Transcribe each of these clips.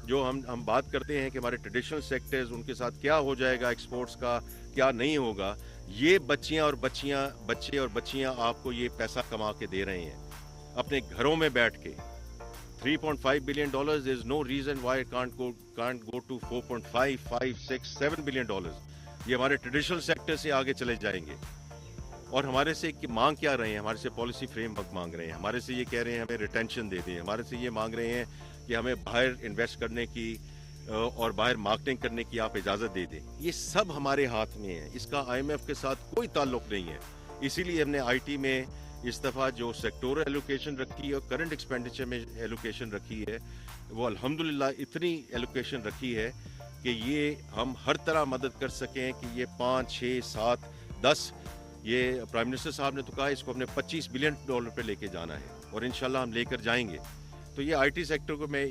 جو ہم بات کرتے ہیں کہ ہمارے ٹریڈیشنل سیکٹرز ان کے ساتھ کیا ہو جائے گا ایکسپورٹس کا, کیا نہیں ہوگا, یہ بچے اور بچیاں آپ کو یہ پیسہ کما کے دے رہے ہیں اپنے گھروں میں بیٹھ کے. $3.5 billion is no reason why it can't go to 4.5, 5, 6, 7 billion dollars. یہ ہمارے ٹریڈیشنل سیکٹر سے آگے چلے جائیں گے. اور ہمارے سے مانگ کیا رہے ہیں؟ ہمارے سے پالیسی فریم ورک مانگ رہے ہیں, ہمارے سے یہ کہہ رہے ہیں ہمیں ریٹینشن دے دیں, ہمارے سے یہ مانگ رہے ہیں کہ ہمیں باہر انویسٹ کرنے کی اور باہر مارکیٹنگ کرنے کی آپ اجازت دے دیں. یہ سب ہمارے ہاتھ میں ہے, اس کا IMF کے ساتھ کوئی تعلق نہیں ہے. اسی لیے ہم نے IT میں اس دفعہ جو سیکٹورل ایلوکیشن رکھی ہے اور کرنٹ ایکسپینڈیچر میں ایلوکیشن رکھی ہے, وہ الحمدللہ اتنی ایلوکیشن رکھی ہے کہ یہ ہم ہر طرح مدد کر سکیں کہ یہ 5, 6, 7, 10, یہ پرائم منسٹر صاحب نے تو کہا اس کو ہم نے $25 بلین پہ لے کے جانا ہے, اور انشاءاللہ ہم لے کر جائیں گے. تو یہ IT سیکٹر کو میں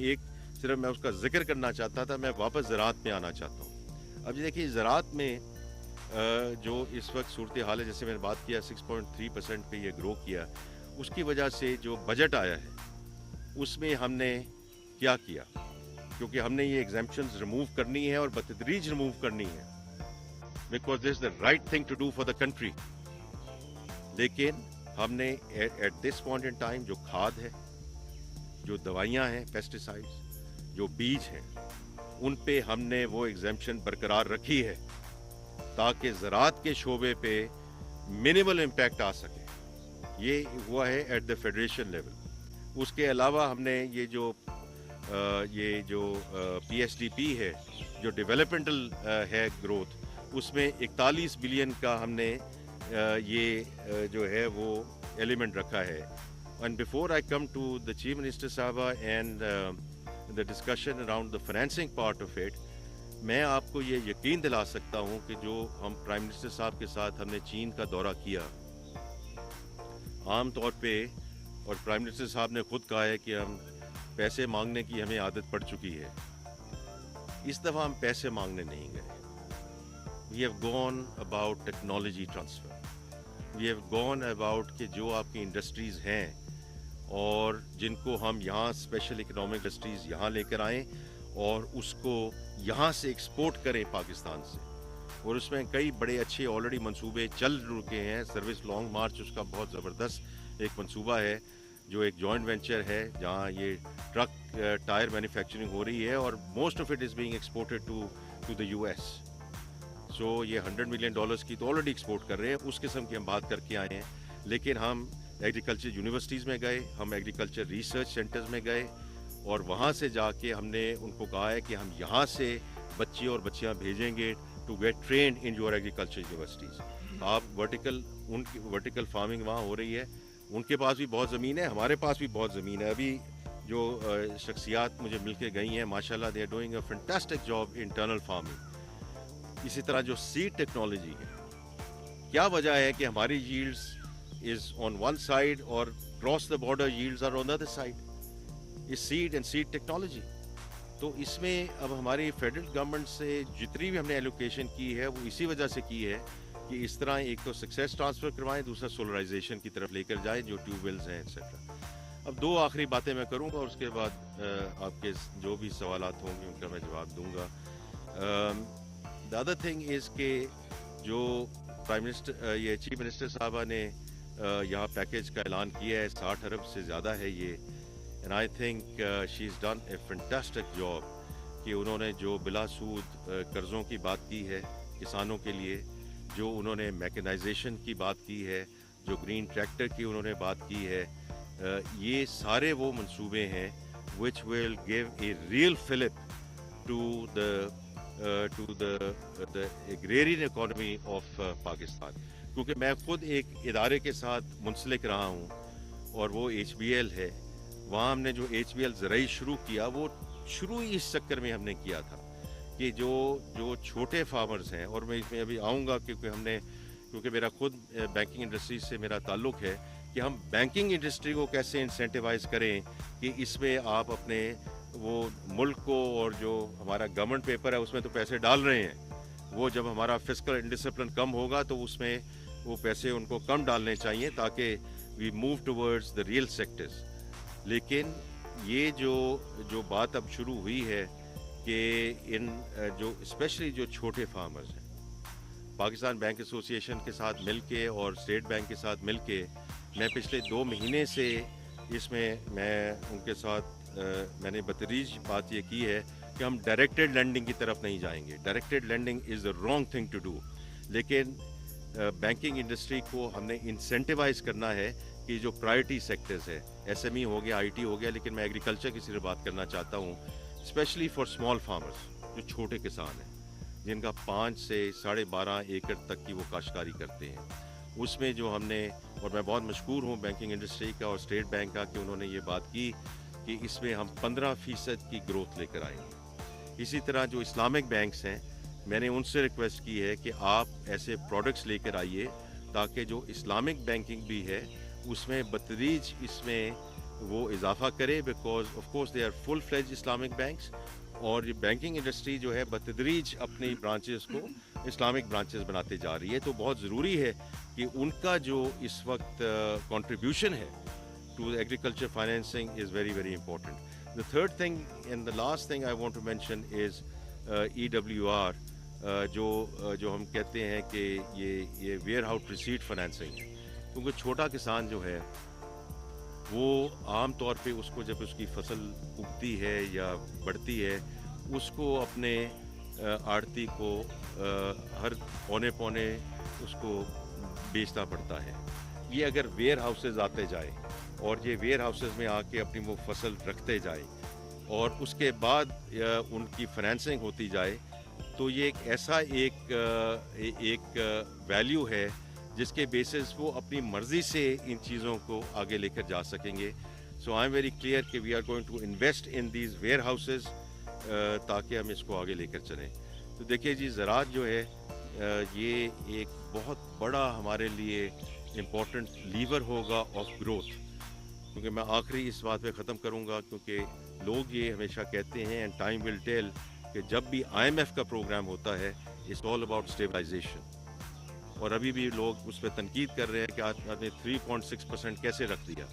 صرف میں اس کا ذکر کرنا چاہتا تھا. میں واپس زراعت میں آنا چاہتا ہوں. اب یہ دیکھیے زراعت میں جو اس وقت صورتحال ہے, جیسے میں نے بات کیا 6.3% پہ یہ گرو کیا, اس کی وجہ سے جو بجٹ آیا ہے اس میں ہم نے کیا کیا, کیونکہ ہم نے یہ ایگزیمپشنز ریموو کرنی ہے اور بتدریج ریموو کرنی ہے, because this is the right thing to do for the country. لیکن ہم نے at this point in time جو کھاد ہے, جو دوائیاں ہیں, پیسٹیسائڈز, جو بیج ہیں, ان پہ ہم نے وہ ایگزیمپشن برقرار رکھی ہے تاکہ زراعت کے شعبے پہ منیمل امپیکٹ آ سکے. یہ ہوا ہے ایٹ دا فیڈریشن لیول. اس کے علاوہ ہم نے یہ جو PSDP ہے, جو ڈیولپمنٹل ہے گروتھ, اس میں 41 بلین کا ہم نے یہ جو ہے وہ ایلیمنٹ رکھا ہے. And before I come to the chief minister صاحبہ and the discussion around the financing part of it, میں آپ کو یہ یقین دلا سکتا ہوں کہ جو ہم پرائم منسٹر صاحب کے ساتھ ہم نے چین کا دورہ کیا, عام طور پہ, اور پرائم منسٹر صاحب نے خود کہا ہے کہ ہم پیسے مانگنے کی ہمیں عادت پڑ چکی ہے. اس دفعہ ہم پیسے مانگنے نہیں گئے. We have gone about technology transfer. We have gone about کہ جو آپ کی انڈسٹریز ہیں اور جن کو ہم یہاں اسپیشل اکنامک انڈسٹریز یہاں لے کر آئیں اور اس کو یہاں سے ایکسپورٹ کریں پاکستان سے. اور اس میں کئی بڑے اچھے آلریڈی منصوبے چل چکے ہیں. سروس لانگ مارچ اس کا بہت زبردست ایک منصوبہ ہے, جو ایک جوائنٹ وینچر ہے جہاں یہ ٹرک ٹائر مینوفیکچرنگ ہو رہی ہے, اور most of it is being exported to the US. So یہ $100 ملین کی تو آلریڈی ایکسپورٹ کر رہے ہیں. اس قسم کی ہم بات کر کے آئے ہیں. لیکن ہم ایگریکلچر یونیورسٹیز میں گئے, ہم ایگریکلچر ریسرچ سینٹرز میں گئے, اور وہاں سے جا کے ہم نے ان کو کہا ہے کہ ہم یہاں سے بچے اور بچیاں بھیجیں گے to get trained in your agriculture universities. آپ ورٹیکل فارمنگ وہاں ہو رہی ہے. ان کے پاس بھی بہت زمین ہے, ہمارے پاس بھی بہت زمین ہے. ابھی جو شخصیات مجھے مل کے گئی ہیں, ماشاءاللہ they are doing a fantastic job internal farming. اسی طرح جو سیڈ ٹیکنالوجی ہے, کیا وجہ ہے کہ ہماری yields is on one side اور across the border yields are on the other side, اس سیڈ اینڈ سیڈ ٹیکنالوجی. تو اس میں اب ہماری فیڈرل گورنمنٹ سے جتنی بھی ہم نے ایلوکیشن کی ہے وہ اسی وجہ سے کی ہے کہ اس طرح ایک تو سکسیس ٹرانسفر کروائیں, دوسرا سولرائزیشن کی طرف لے کر جائیں جو ٹیوب ویلز ہیں ایٹسیٹرا. اب 2 آخری باتیں میں کروں گا, اور اس کے بعد آپ کے جو بھی سوالات ہوں گے ان کا میں جواب دوں گا. دا ادر تھنگ از کہ جو پرائم منسٹر یہ چیف منسٹر صاحبہ نے یہاں پیکیج کا اعلان کیا ہے, 60 ارب سے زیادہ ہے یہ. And I think she is done a fantastic job کہ انہوں نے جو بلا سود قرضوں کی بات کی ہے کسانوں کے لیے, جو انہوں نے میکنائزیشن کی بات کی ہے, جو گرین ٹریکٹر کی انہوں نے بات کی ہے, یہ سارے وہ منصوبے ہیں which will give a real fillip to the agrarian economy of Pakistan. کیونکہ میں خود ایک ادارے کے ساتھ منسلک رہا ہوں اور وہ HBL ہے. وہاں ہم نے جو HBL زرعی شروع کیا وہ شروع ہی اس چکر میں ہم نے کیا تھا کہ جو چھوٹے فارمرز ہیں, اور میں اس میں ابھی آؤں گا کیونکہ میرا خود بینکنگ انڈسٹری سے میرا تعلق ہے, کہ ہم بینکنگ انڈسٹری کو کیسے انسینٹیوائز کریں کہ اس میں آپ اپنے وہ ملک کو, اور جو ہمارا گورنمنٹ پیپر ہے اس میں تو پیسے ڈال رہے ہیں, وہ جب ہمارا فسکل انڈسپلن کم ہوگا تو اس میں وہ پیسے ان کو کم ڈالنے چاہیے تاکہ we move towards the real sectors. لیکن یہ جو بات اب شروع ہوئی ہے کہ ان جو اسپیشلی جو چھوٹے فارمرز ہیں پاکستان بینک ایسوسی ایشن کے ساتھ مل کے اور اسٹیٹ بینک کے ساتھ مل کے میں پچھلے 2 مہینے سے اس میں ان کے ساتھ میں نے بتدریج بات یہ کی ہے کہ ہم ڈائریکٹڈ لینڈنگ کی طرف نہیں جائیں گے. Directed lending is the wrong thing to do. لیکن بینکنگ انڈسٹری کو ہم نے انسینٹیوائز کرنا ہے کہ جو پرائرٹی سیکٹرز ہے ایس ایم ای ہو گیا, آئی ٹی ہو گیا, لیکن میں ایگریکلچر کی صرف بات کرنا چاہتا ہوں اسپیشلی فار اسمال فارمرز جو چھوٹے کسان ہیں جن کا 5 سے 12.5 ایکڑ تک کی وہ کاشتکاری کرتے ہیں. اس میں جو ہم نے, اور میں بہت مشکور ہوں بینکنگ انڈسٹری کا اور اسٹیٹ بینک کا کہ انہوں نے یہ بات کی کہ اس میں ہم 15% کی گروتھ لے کر آئیں گے. اسی طرح جو اسلامک بینکس ہیں میں نے ان سے ریکویسٹ کی ہے کہ آپ ایسے پروڈکٹس لے کر آئیے تاکہ جو اسلامک بینکنگ بھی ہے اس میں بتدریج اس میں وہ اضافہ کرے, because of course they are full fledged Islamic banks, اور یہ بینکنگ انڈسٹری جو ہے بتدریج اپنی برانچز کو اسلامک برانچز بناتے جا رہی ہے. تو بہت ضروری ہے کہ ان کا جو اس وقت کنٹریبیوشن ہے to agriculture financing is very very important. The third thing and the last thing I want to mention is EWR, جو ہم کہتے ہیں کہ یہ ویئر ہاؤس ریسیٹ فائنینسنگ ہے. کیونکہ چھوٹا کسان جو ہے وہ عام طور پہ اس کو جب اس کی فصل اگتی ہے یا بڑھتی ہے اس کو اپنے آڑتی کو ہر پونے اس کو بیچنا پڑتا ہے. یہ اگر ویئر ہاؤسز آتے جائیں اور یہ ویئر ہاؤسز میں آ کے اپنی وہ فصل رکھتے جائیں اور اس کے بعد ان کی فائنینسنگ ہوتی جائے تو یہ ایک ایسا ایک ویلیو ہے جس کے بیسس وہ اپنی مرضی سے ان چیزوں کو آگے لے کر جا سکیں گے. So I am very clear کہ we are going to invest in these warehouses تاکہ ہم اس کو آگے لے کر چلیں. تو دیکھیے جی, زراعت جو ہے یہ ایک بہت بڑا ہمارے لیے امپورٹنٹ لیور ہوگا آف گروتھ. کیونکہ میں آخری اس بات پہ ختم کروں گا کیونکہ لوگ یہ ہمیشہ کہتے ہیں اینڈ ٹائم ول ٹیل کہ جب بھی IMF کا پروگرام ہوتا ہے اٹس آل اباؤٹ اسٹیبلائزیشن, اور ابھی بھی لوگ اس پہ تنقید کر رہے ہیں کہ آپ نے 3.6% کیسے رکھ دیا.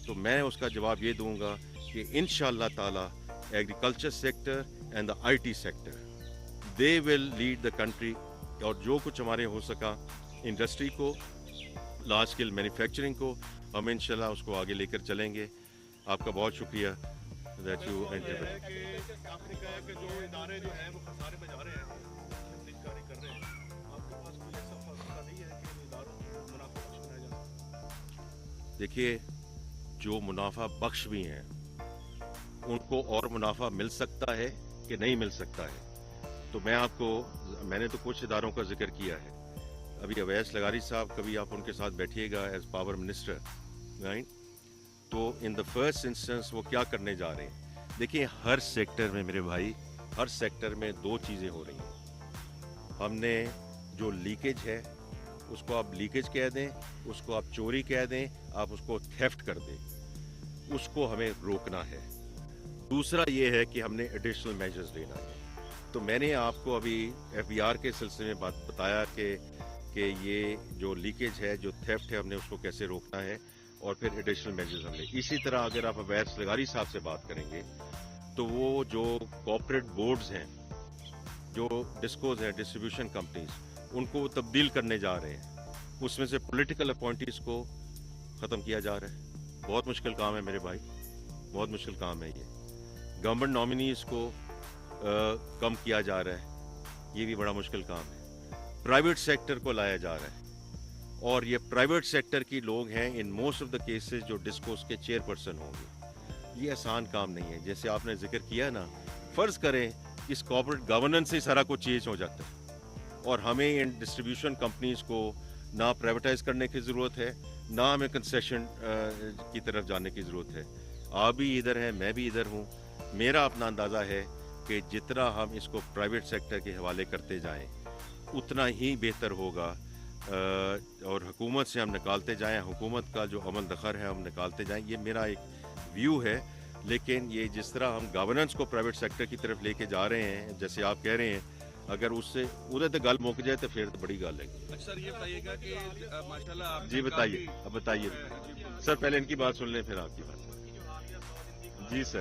تو میں اس کا جواب یہ دوں گا کہ انشاءاللہ تعالی agriculture sector and the IT sector they will lead the country, اور جو کچھ ہمارے ہو سکا انڈسٹری کو, لارج اسکیل مینوفیکچرنگ کو, ہم انشاءاللہ اس کو آگے لے کر چلیں گے. آپ کا بہت شکریہ that you entered. آپ نے کہا کہ جو ادارے جو ہیں وہ خسارے میں جا رہے ہیں, کاری کر رہے ہیں, آپ کے پاس کوئی ایسا فیصلہ نہیں ہے کہ اداروں کو منافع بخش بنایا جائے؟ دیکھیے جو منافع بخش بھی ہیں ان کو اور منافع مل سکتا ہے کہ نہیں مل سکتا ہے. تو میں نے تو کچھ اداروں کا ذکر کیا ہے. ابھی اویس لغاری صاحب, کبھی آپ ان کے ساتھ بیٹھیے گا ایز پاور منسٹر, رائٹ؟ تو ان دا فرسٹ انسٹنس وہ کیا کرنے جا رہے ہیں. دیکھیے ہر سیکٹر میں میرے بھائی, ہر سیکٹر میں 2 چیزیں ہو رہی ہیں. ہم نے جو لیکیج ہے اس کو آپ لیکیج کہہ دیں, اس کو آپ چوری کہہ دیں, آپ اس کو تھیفٹ کر دیں, اس کو ہمیں روکنا ہے. دوسرا یہ ہے کہ ہم نے ایڈیشنل میجرز لینا ہے. تو میں نے آپ کو ابھی FBR کے سلسلے میں بتایا کہ یہ جو لیکیج ہے, جو تھیفٹ ہے, ہم نے اس کو کیسے روکنا ہے, اور پھر ایڈیشنل میجرز ہم نے. اسی طرح اگر آپ اویس لغاری صاحب سے بات کریں گے تو وہ جو کوآپریٹ بورڈز ہیں, جو ڈسکوز ہیں, ڈسٹریبیوشن کمپنیز, ان کو تبدیل کرنے جا رہے ہیں. اس میں سے پولیٹیکل اپوائنٹیز کو ختم کیا جا رہا ہے. بہت مشکل کام ہے میرے بھائی, بہت مشکل کام ہے یہ. گورنمنٹ نامینیز کو کم کیا جا رہا ہے, یہ بھی بڑا مشکل کام ہے. پرائیویٹ سیکٹر کو لایا جا رہا ہے, اور یہ پرائیویٹ سیکٹر کی لوگ ہیں in most of the cases جو ڈسکوز کے چیئرپرسن ہوں گے. یہ آسان کام نہیں ہے. جیسے آپ نے ذکر کیا نا, فرض کریں اس کارپوریٹ گورننس سے سارا کچھ چینج ہو جاتا ہے اور ہمیں ان ڈسٹریبیوشن کمپنیز کو نہ پرائیویٹائز کرنے کی ضرورت ہے, نہ ہمیں کنسیشن کی طرف جانے کی ضرورت ہے. آپ بھی ادھر ہیں, میں بھی ادھر ہوں. میرا اپنا اندازہ ہے کہ جتنا ہم اس کو پرائیویٹ سیکٹر کے حوالے کرتے جائیں اتنا ہی بہتر ہوگا, اور حکومت سے ہم نکالتے جائیں, حکومت کا جو عمل دخل ہے ہم نکالتے جائیں. یہ میرا ایک ویو ہے. لیکن یہ جس طرح ہم گورننس کو پرائیویٹ سیکٹر کی طرف لے کے جا رہے ہیں, جیسے آپ کہہ رہے ہیں, اگر اس سے ادھر تو گل مک جائے تو پھر تو بڑی گل ہے. سر یہ بتائیے گا کہ ماشاءاللہ آپ جی بتائیے, اب بتائیے سر, پہلے ان کی بات سن لیں پھر آپ کی بات. جی سر.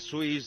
SOEs